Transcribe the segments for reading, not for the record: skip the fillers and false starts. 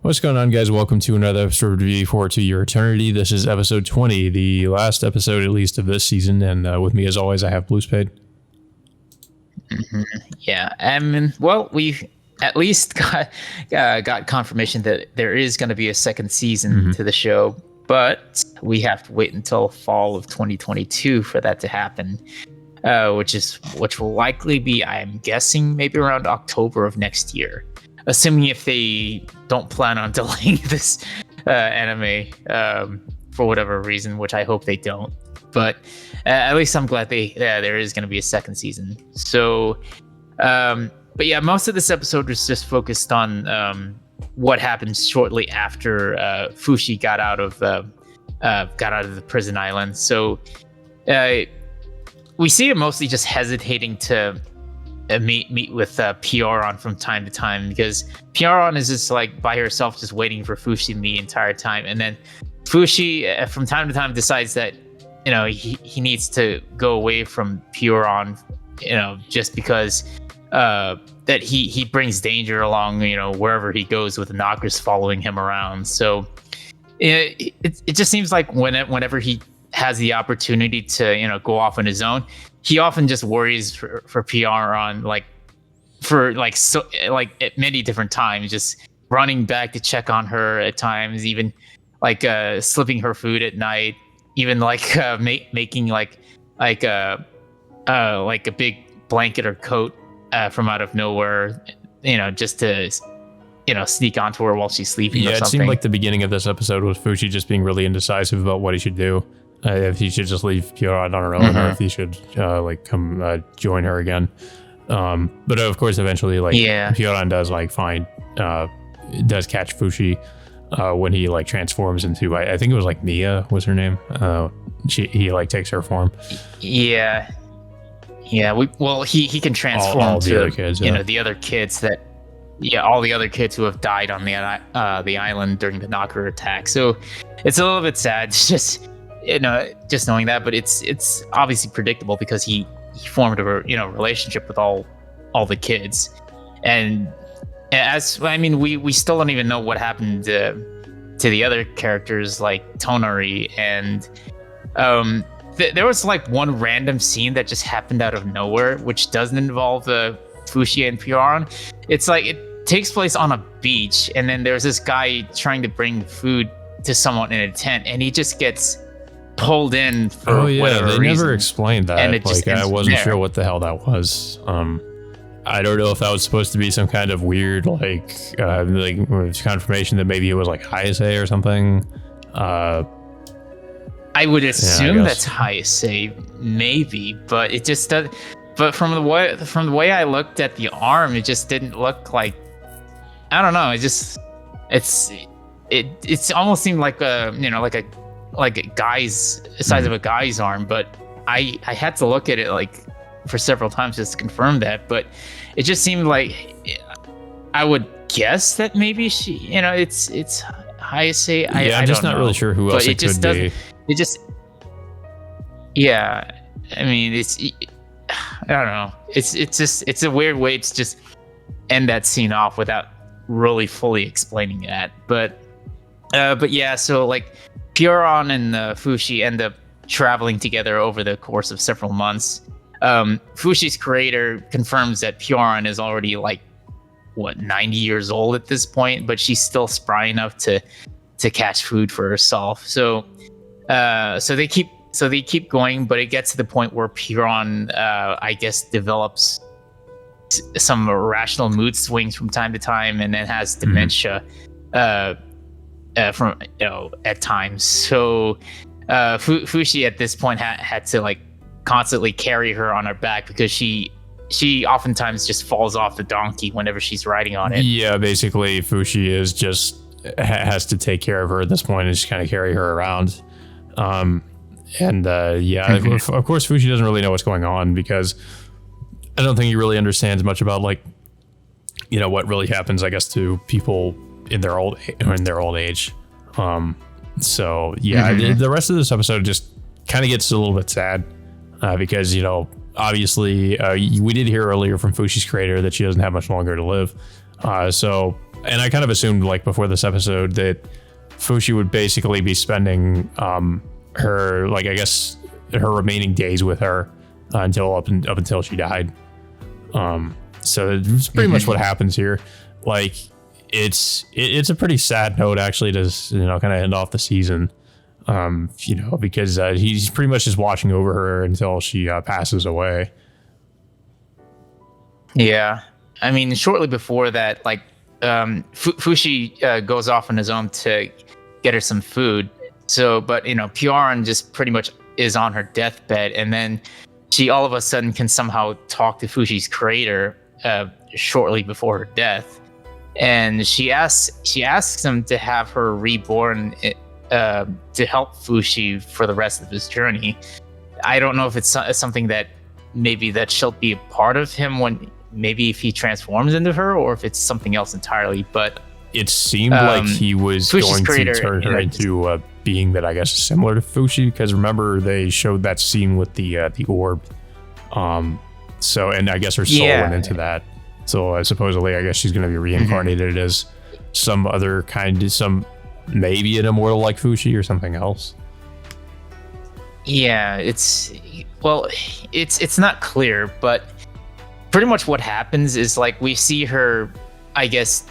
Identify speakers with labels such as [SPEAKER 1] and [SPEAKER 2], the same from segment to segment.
[SPEAKER 1] What's going on, guys? Welcome to another episode of V4 to Your Eternity. This is episode 20, the last episode, at least, of this season. And with me, as always, I have Blue Spade.
[SPEAKER 2] Yeah. Well, we've at least got confirmation that there is going to be a second season to the show, but we have to wait until fall of 2022 for that to happen, which will likely be, I'm guessing, maybe around October of next year. Assuming if they don't plan on delaying this anime for whatever reason, which I hope they don't. But at least I'm glad there is going to be a second season. So, but yeah, most of this episode was just focused on what happens shortly after Fushi got out of the prison island. So we see him mostly just hesitating to meet with Pioran from time to time, because Pioran is just like by herself, just waiting for Fushi the entire time. And then Fushi from time to time decides that, you know, he needs to go away from Pioran, you know, just because that he brings danger along, you know, wherever he goes, with the Knockers following him around. So it just seems like whenever he has the opportunity to, you know, go off on his own, he often just worries for Pioran, at many different times, just running back to check on her at times, even like slipping her food at night, even like making like a big blanket or coat from out of nowhere, you know, just to, you know, sneak onto her while she's sleeping.
[SPEAKER 1] Yeah,
[SPEAKER 2] or something.
[SPEAKER 1] It seemed like the beginning of this episode was Fushi just being really indecisive about what he should do. If he should just leave Pioran on her own, or if he should come join her again. But of course, eventually, Pioran does does catch Fushi when he transforms into, I think it was Mia was her name. He takes her form.
[SPEAKER 2] Yeah. He can transform
[SPEAKER 1] all
[SPEAKER 2] to
[SPEAKER 1] the other kids,
[SPEAKER 2] you know, the other kids all the other kids who have died on the island during the Knocker attack. So it's a little bit sad. It's just, you know, just knowing that, but it's obviously predictable because he formed a relationship with all the kids, and we still don't even know what happened to the other characters like Tonari, and there was one random scene that just happened out of nowhere, which doesn't involve Fushi and Pioran. It's it takes place on a beach, and then there's this guy trying to bring food to someone in a tent, and he just gets pulled in for whatever
[SPEAKER 1] they
[SPEAKER 2] reason.
[SPEAKER 1] Never explained that.
[SPEAKER 2] And
[SPEAKER 1] I wasn't sure what the hell that was. I don't know if that was supposed to be some kind of weird confirmation that maybe it was Hayase or something.
[SPEAKER 2] I would assume that's Hayase, maybe, but it just does. But from the way I looked at the arm, it just didn't look like. I don't know. It's almost seemed like a guy's size of a guy's arm, but I had to look at it for several times just to confirm that. But it just seemed like I would guess that maybe she, you know, it's Hayase.
[SPEAKER 1] I'm just not really sure who else it could be.
[SPEAKER 2] It just, yeah. I mean, I don't know. It's a weird way to just end that scene off without really fully explaining that. But yeah. So Pioran and Fushi end up traveling together over the course of several months. Fushi's creator confirms that Pioran is already 90 years old at this point, but she's still spry enough to catch food for herself. So they keep going, but it gets to the point where Pioran, I guess, develops some irrational mood swings from time to time, and then has dementia. From at times. So Fushi at this point had to constantly carry her on her back, because she oftentimes just falls off the donkey whenever she's riding on it.
[SPEAKER 1] Yeah, basically Fushi has to take care of her at this point and just kind of carry her around. Of course Fushi doesn't really know what's going on, because I don't think he really understands much about what really happens, I guess, to people in their old age. The rest of this episode just kind of gets a little bit sad, because, you know, obviously we did hear earlier from Fushi's creator that she doesn't have much longer to live. And I kind of assumed like before this episode that Fushi would basically be spending her, like, I guess her remaining days with her until up until she died. So it's pretty much what happens here. Like, it's a pretty sad note actually to, kind of end off the season. Because he's pretty much just watching over her until she passes away.
[SPEAKER 2] Yeah, I mean, shortly before that, like, Fushi goes off on his own to get her some food. So, but Pioran just pretty much is on her deathbed, and then she all of a sudden can somehow talk to Fushi's creator shortly before her death, and she asks him to have her reborn to help Fushi for the rest of his journey. I don't know if it's something that maybe that she'll be a part of him when maybe if he transforms into her, or if it's something else entirely. But
[SPEAKER 1] it seemed like he was
[SPEAKER 2] Fushi's
[SPEAKER 1] going to turn her into a being that I guess is similar to Fushi, because remember they showed that scene with the orb. So, and I guess her soul went into that. So supposedly, I guess she's going to be reincarnated as some other maybe an immortal like Fushi or something else.
[SPEAKER 2] Yeah, it's not clear, but pretty much what happens is, like, we see her, I guess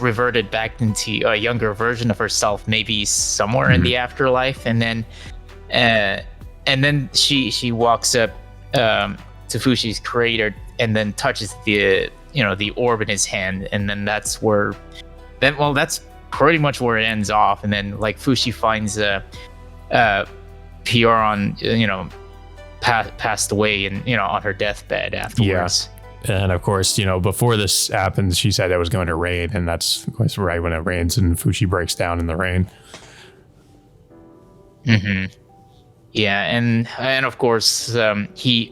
[SPEAKER 2] reverted back into a younger version of herself, maybe somewhere in the afterlife, and then she walks up to Fushi's creator and then touches the orb in his hand, and then that's pretty much where it ends off. And then, like, Fushi finds Pioran, passed away and on her deathbed afterwards.
[SPEAKER 1] Yeah. And of course, before this happens, she said it was going to rain, and that's of course right when it rains and Fushi breaks down in the rain.
[SPEAKER 2] Yeah, and of course, he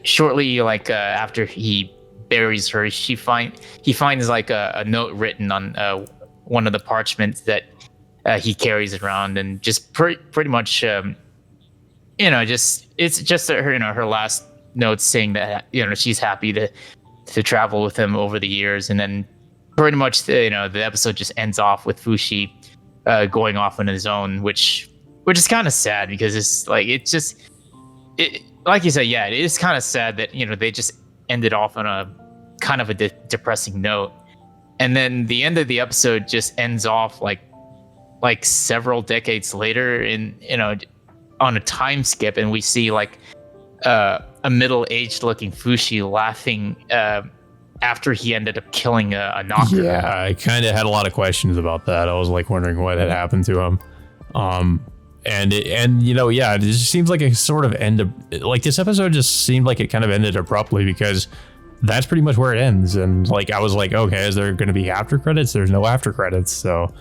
[SPEAKER 2] shortly, like, after he buries her, he finds like a note written on one of the parchments that he carries around, and just pretty much, it's just her last note saying that she's happy to travel with him over the years, and then pretty much the episode just ends off with Fushi going off on his own, which is kind of sad, because it's like like you said, yeah, it is kind of sad that they just ended off on a kind of a depressing note, and then the end of the episode just ends off like several decades later on a time skip, and we see like a middle-aged looking Fushi laughing after he ended up killing a knocker.
[SPEAKER 1] Yeah, I kind of had a lot of questions about that. I was like wondering what had happened to him. It just seems like a sort of this episode just seemed like it kind of ended abruptly, because that's pretty much where it ends. And like, I was like, okay, is there going to be after credits? There's no after credits. So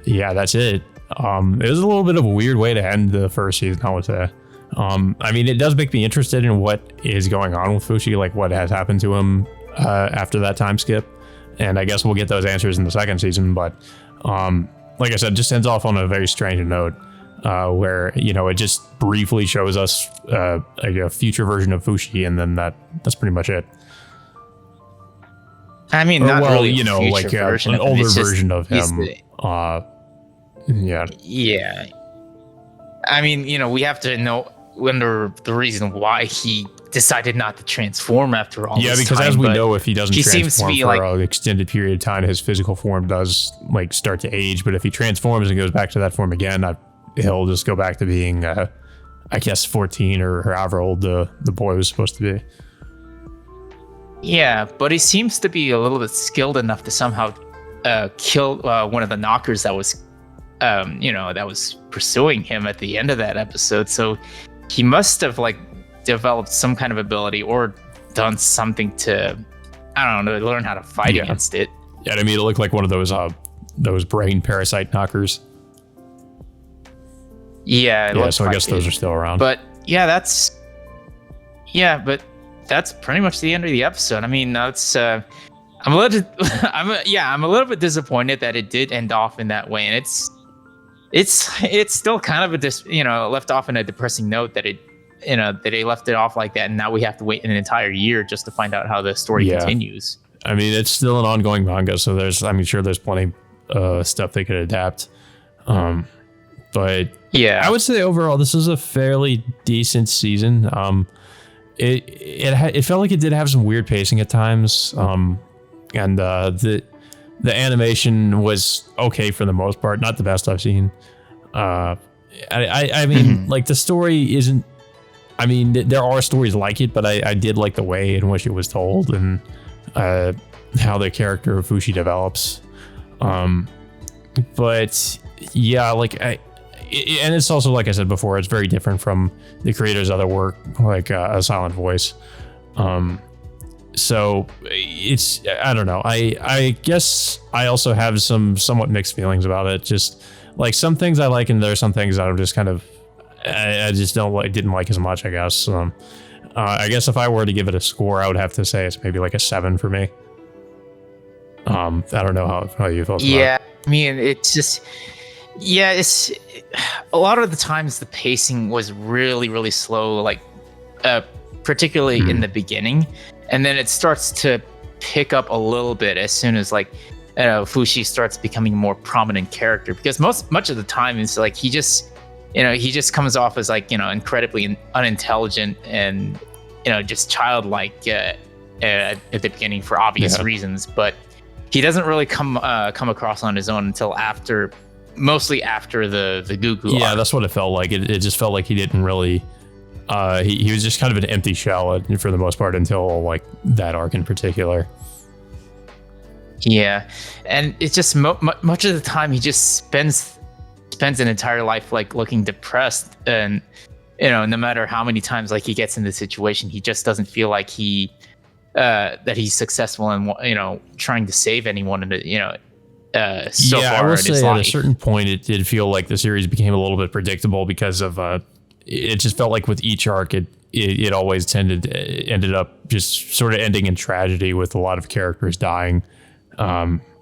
[SPEAKER 1] yeah, that's it. It was a little bit of a weird way to end the first season, I would say. I mean, it does make me interested in what is going on with Fushi, like what has happened to him after that time skip. And I guess we'll get those answers in the second season. But like I said, it just ends off on a very strange note, where, it just briefly shows us a future version of Fushi, and then that's pretty much it.
[SPEAKER 2] I mean, not really
[SPEAKER 1] like an older version of him. Yeah.
[SPEAKER 2] Yeah. I mean, we have to wonder the reason why he decided not to transform after all.
[SPEAKER 1] Yeah,
[SPEAKER 2] this
[SPEAKER 1] because
[SPEAKER 2] time,
[SPEAKER 1] as we know, if he doesn't transform for
[SPEAKER 2] like
[SPEAKER 1] an extended period of time, his physical form does like start to age. But if he transforms and goes back to that form again, he'll just go back to being, I guess, 14 or however old the boy was supposed to be.
[SPEAKER 2] Yeah, but he seems to be a little bit skilled enough to somehow kill one of the knockers that was, that was pursuing him at the end of that episode. So he must have like developed some kind of ability or done something to, I don't know, learn how to fight against it.
[SPEAKER 1] Yeah, I mean, it looked like one of those brain parasite knockers.
[SPEAKER 2] Yeah,
[SPEAKER 1] so I guess those are still around.
[SPEAKER 2] But that's pretty much the end of the episode. I mean, that's I'm a little bit disappointed that it did end off in that way, and it's still kind of left off in a depressing note that that they left it off like that, and now we have to wait an entire year just to find out how the story continues.
[SPEAKER 1] I mean, it's still an ongoing manga, so sure there's plenty stuff they could adapt. But
[SPEAKER 2] yeah,
[SPEAKER 1] I would say overall this is a fairly decent season. It felt like it did have some weird pacing at times. And the animation was okay for the most part, not the best I've seen. I mean, like the story isn't. I mean, there are stories like it, but I did like the way in which it was told and how the character of Fushi develops. But yeah, like and it's also, like I said before, it's very different from the creator's other work, like A Silent Voice. So it's, I don't know. I guess I also have some somewhat mixed feelings about it. Just like some things I like, and there are some things that I'm just kind of, I just didn't like as much, I guess. I guess if I were to give it a score, I would have to say it's maybe like a 7 for me. I don't know how you felt about it.
[SPEAKER 2] Yeah, I mean, it's just, yeah, it's a lot of the times the pacing was really, really slow, like particularly in the beginning, and then it starts to pick up a little bit as soon as like Fushi starts becoming a more prominent character, because much of the time it's like he just comes off as like, incredibly unintelligent and just childlike at the beginning for obvious reasons, but he doesn't really come across on his own until mostly after the Gugu arc.
[SPEAKER 1] That's what it felt like. It just felt like he didn't really he was just kind of an empty shell for the most part until like that arc in particular.
[SPEAKER 2] Yeah, and it's just much of the time he just spends an entire life like looking depressed, and no matter how many times like he gets in the situation, he just doesn't feel like that he's successful in trying to save anyone in the so far.
[SPEAKER 1] I will say
[SPEAKER 2] life.
[SPEAKER 1] At a certain point it did feel like the series became a little bit predictable because of it just felt like with each arc it always ended up just sort of ending in tragedy with a lot of characters dying.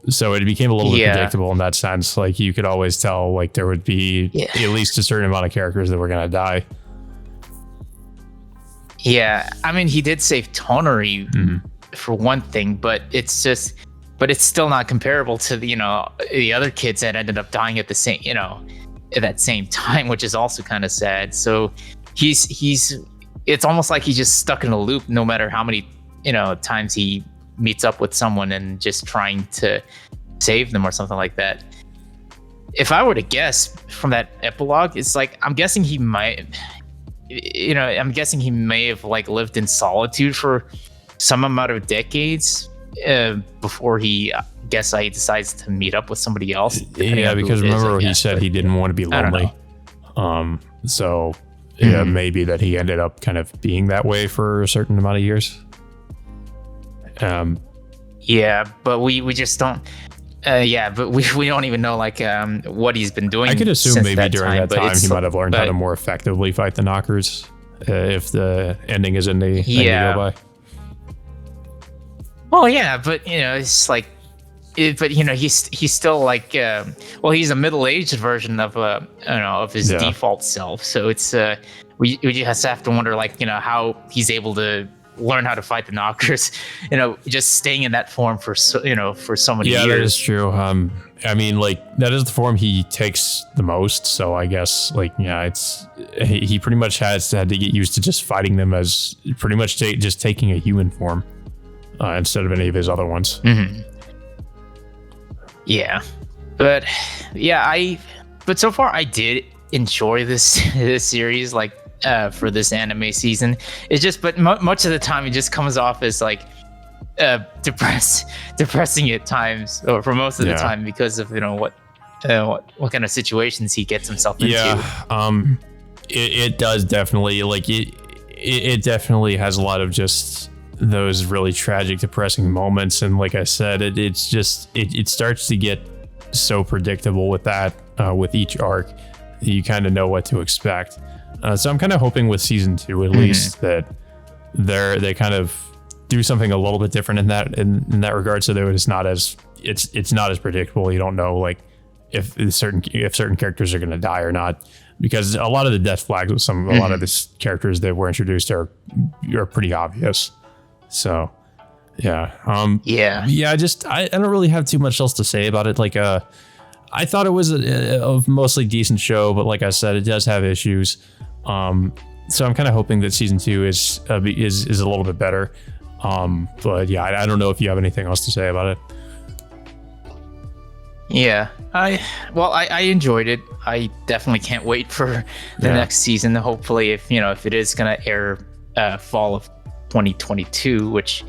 [SPEAKER 1] So it became a little bit predictable in that sense. Like you could always tell like there would be at least a certain amount of characters that were going to die.
[SPEAKER 2] Yeah, I mean, he did save Tonari for one thing, but it's still not comparable to the other kids that ended up dying at the same at that same time, which is also kind of sad. So it's almost like he's just stuck in a loop, no matter how many times he meets up with someone and just trying to save them or something like that. If I were to guess from that epilogue, it's like I'm guessing he may have like lived in solitude for some amount of decades before he decides to meet up with somebody else.
[SPEAKER 1] Yeah, because remember he said he didn't want to be lonely. So maybe that he ended up kind of being that way for a certain amount of years.
[SPEAKER 2] Yeah, but we just don't. But we don't even know like what he's been doing.
[SPEAKER 1] I could assume maybe during that time he might have learned how to more effectively fight the knockers if the ending is in the go by.
[SPEAKER 2] Well, yeah, but it's like, he's still like, he's a middle-aged version of his default self. So it's we just have to wonder like how he's able to learn how to fight the knockers, just staying in that form for so many years.
[SPEAKER 1] Yeah, that is true. I mean, like that is the form he takes the most. So I guess like, it's he pretty much had to get used to just fighting them as pretty much just taking a human form instead of any of his other ones.
[SPEAKER 2] Mm-hmm. Yeah, but but so far I did enjoy this series, like for this anime season. It's just, but much of the time it just comes off as like depressing at times, or for most of the time, because of what kind of situations he gets himself into.
[SPEAKER 1] Yeah, it does definitely like it definitely has a lot of just those really tragic, depressing moments, and like I said, it's just it starts to get so predictable with that with each arc. You kind of know what to expect. So I'm kind of hoping with season 2 at least that they kind of do something a little bit different in that regard, so that it's not as predictable. You don't know like if certain characters are going to die or not, because a lot of the death flags with a lot of these characters that were introduced are pretty obvious. So Yeah. I don't really have too much else to say about it. Like, I thought it was a mostly decent show, but like I said, it does have issues. So I'm kind of hoping that season 2 is a little bit better. But yeah, I don't know if you have anything else to say about it.
[SPEAKER 2] Yeah, I enjoyed it. I definitely can't wait for the next season. Hopefully, if it is gonna air fall of 2022, which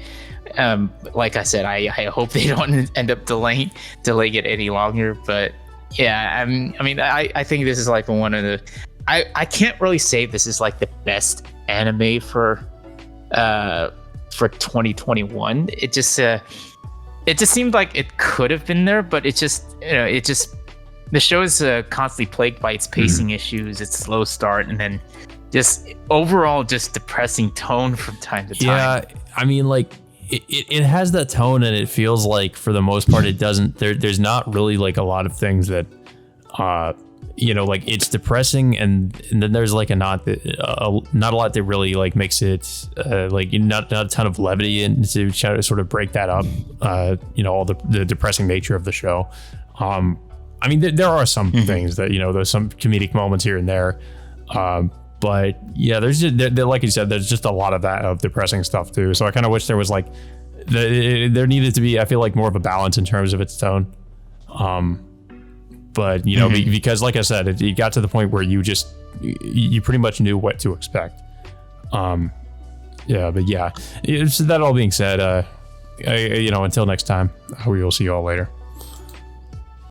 [SPEAKER 2] like I said, I hope they don't end up delaying it any longer. But yeah, I think this is like one of the I can't really say this is like the best anime for 2021. It just seemed like it could have been there, but the show is constantly plagued by its pacing issues, its slow start, and then just overall just depressing tone from time to time.
[SPEAKER 1] Yeah, I mean, like it has that tone, and it feels like for the most part it doesn't. There's not really like a lot of things that, like it's depressing, and then there's like not a lot that really like makes it like not a ton of levity and to try to sort of break that up. All the depressing nature of the show. I mean, there are some things that there's some comedic moments here and there. But yeah, there's just, like you said, there's just a lot of that of depressing stuff too. So I kind of wish there was like there needed to be, I feel like, more of a balance in terms of its tone. But because like I said, it got to the point where you pretty much knew what to expect. But yeah, that all being said, until next time, we will see you all later.